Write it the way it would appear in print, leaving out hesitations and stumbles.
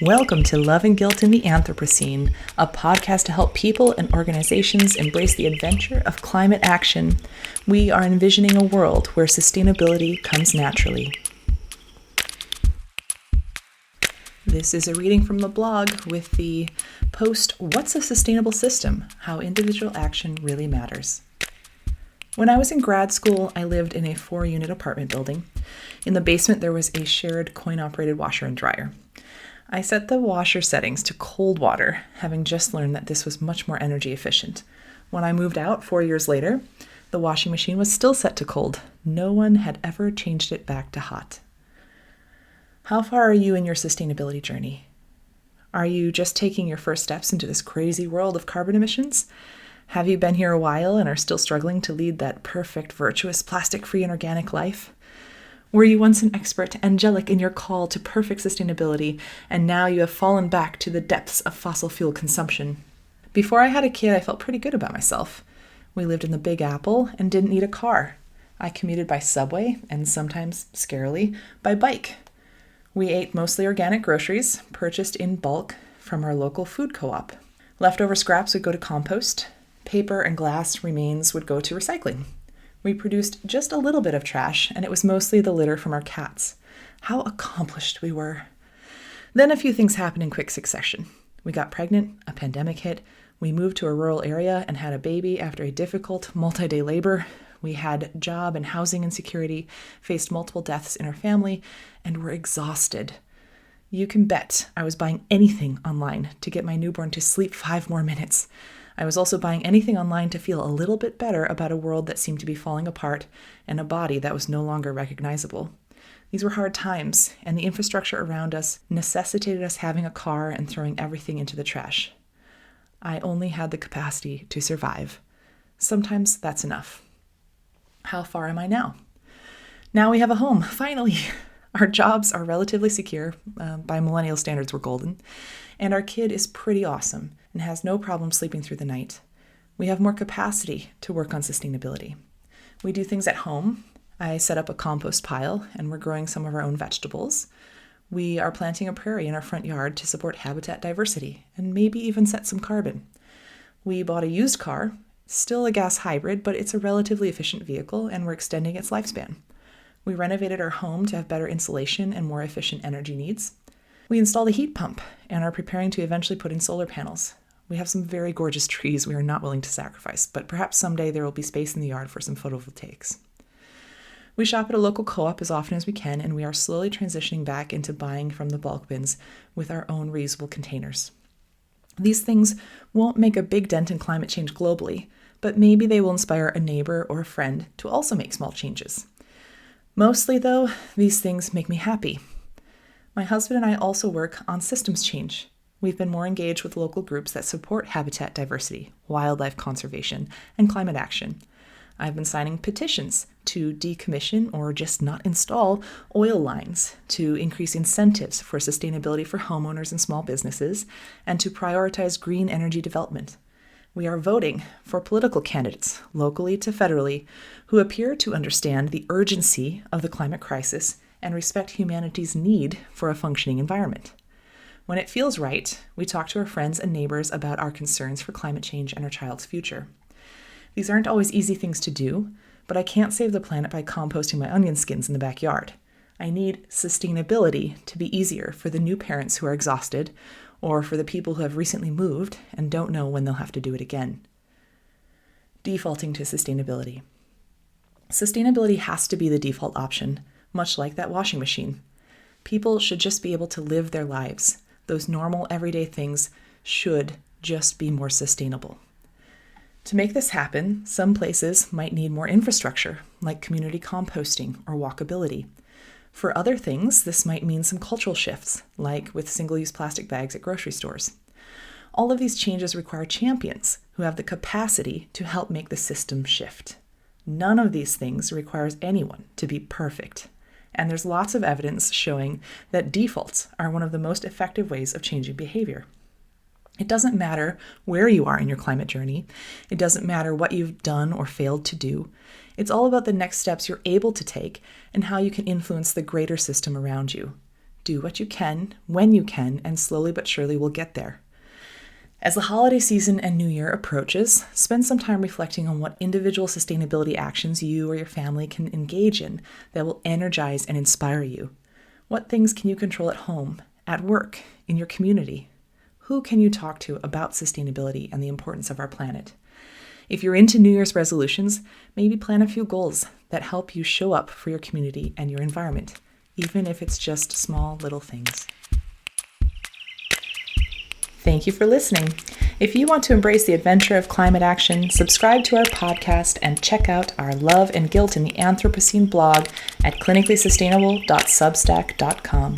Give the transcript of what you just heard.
Welcome to Love and Guilt in the Anthropocene, a podcast to help people and organizations embrace the adventure of climate action. We are envisioning a world where sustainability comes naturally. This is a reading from the blog with the post, "What's a Sustainable System? How Individual Action Really Matters." When I was in grad school, I lived in a 4-unit apartment building. In the basement, there was a shared coin-operated washer and dryer. I set the washer settings to cold water, having just learned that this was much more energy efficient. When I moved out 4 years later, the washing machine was still set to cold. No one had ever changed it back to hot. How far are you in your sustainability journey? Are you just taking your first steps into this crazy world of carbon emissions? Have you been here a while and are still struggling to lead that perfect, virtuous, plastic-free and organic life? Were you once an expert, angelic in your call to perfect sustainability, and now you have fallen back to the depths of fossil fuel consumption? Before I had a kid, I felt pretty good about myself. We lived in the Big Apple and didn't need a car. I commuted by subway and sometimes, scarily, by bike. We ate mostly organic groceries, purchased in bulk from our local food co-op. Leftover scraps would go to compost. Paper and glass remains would go to recycling. We produced just a little bit of trash, and it was mostly the litter from our cats. How accomplished we were. Then a few things happened in quick succession. We got pregnant, a pandemic hit, we moved to a rural area and had a baby after a difficult multi-day labor. We had job and housing insecurity, faced multiple deaths in our family, and were exhausted. You can bet I was buying anything online to get my newborn to sleep 5 more minutes. I was also buying anything online to feel a little bit better about a world that seemed to be falling apart and a body that was no longer recognizable. These were hard times, and the infrastructure around us necessitated us having a car and throwing everything into the trash. I only had the capacity to survive. Sometimes that's enough. How far am I now? Now we have a home, finally. Our jobs are relatively secure. By millennial standards, we're golden. And our kid is pretty awesome and has no problem sleeping through the night. We have more capacity to work on sustainability. We do things at home. I set up a compost pile and we're growing some of our own vegetables. We are planting a prairie in our front yard to support habitat diversity and maybe even set some carbon. We bought a used car, still a gas hybrid, but it's a relatively efficient vehicle and we're extending its lifespan. We renovated our home to have better insulation and more efficient energy needs. We installed a heat pump and are preparing to eventually put in solar panels. We have some very gorgeous trees we are not willing to sacrifice, but perhaps someday there will be space in the yard for some photovoltaics. We shop at a local co-op as often as we can, and we are slowly transitioning back into buying from the bulk bins with our own reusable containers. These things won't make a big dent in climate change globally, but maybe they will inspire a neighbor or a friend to also make small changes. Mostly, though, these things make me happy. My husband and I also work on systems change. We've been more engaged with local groups that support habitat diversity, wildlife conservation, and climate action. I've been signing petitions to decommission or just not install oil lines, to increase incentives for sustainability for homeowners and small businesses, and to prioritize green energy development. We are voting for political candidates, locally to federally, who appear to understand the urgency of the climate crisis and respect humanity's need for a functioning environment. When it feels right, we talk to our friends and neighbors about our concerns for climate change and our child's future. These aren't always easy things to do, but I can't save the planet by composting my onion skins in the backyard. I need sustainability to be easier for the new parents who are exhausted, or for the people who have recently moved and don't know when they'll have to do it again. Defaulting to sustainability. Sustainability has to be the default option, much like that washing machine. People should just be able to live their lives. Those normal, everyday things should just be more sustainable. To make this happen, some places might need more infrastructure, like community composting or walkability. For other things, this might mean some cultural shifts, like with single-use plastic bags at grocery stores. All of these changes require champions who have the capacity to help make the system shift. None of these things requires anyone to be perfect. And there's lots of evidence showing that defaults are one of the most effective ways of changing behavior. It doesn't matter where you are in your climate journey. It doesn't matter what you've done or failed to do. It's all about the next steps you're able to take and how you can influence the greater system around you. Do what you can, when you can, and slowly but surely we'll get there. As the holiday season and New Year approaches, spend some time reflecting on what individual sustainability actions you or your family can engage in that will energize and inspire you. What things can you control at home, at work, in your community? Who can you talk to about sustainability and the importance of our planet? If you're into New Year's resolutions, maybe plan a few goals that help you show up for your community and your environment, even if it's just small little things. Thank you for listening. If you want to embrace the adventure of climate action, subscribe to our podcast and check out our Love and Guilt in the Anthropocene blog at clinicallysustainable.substack.com.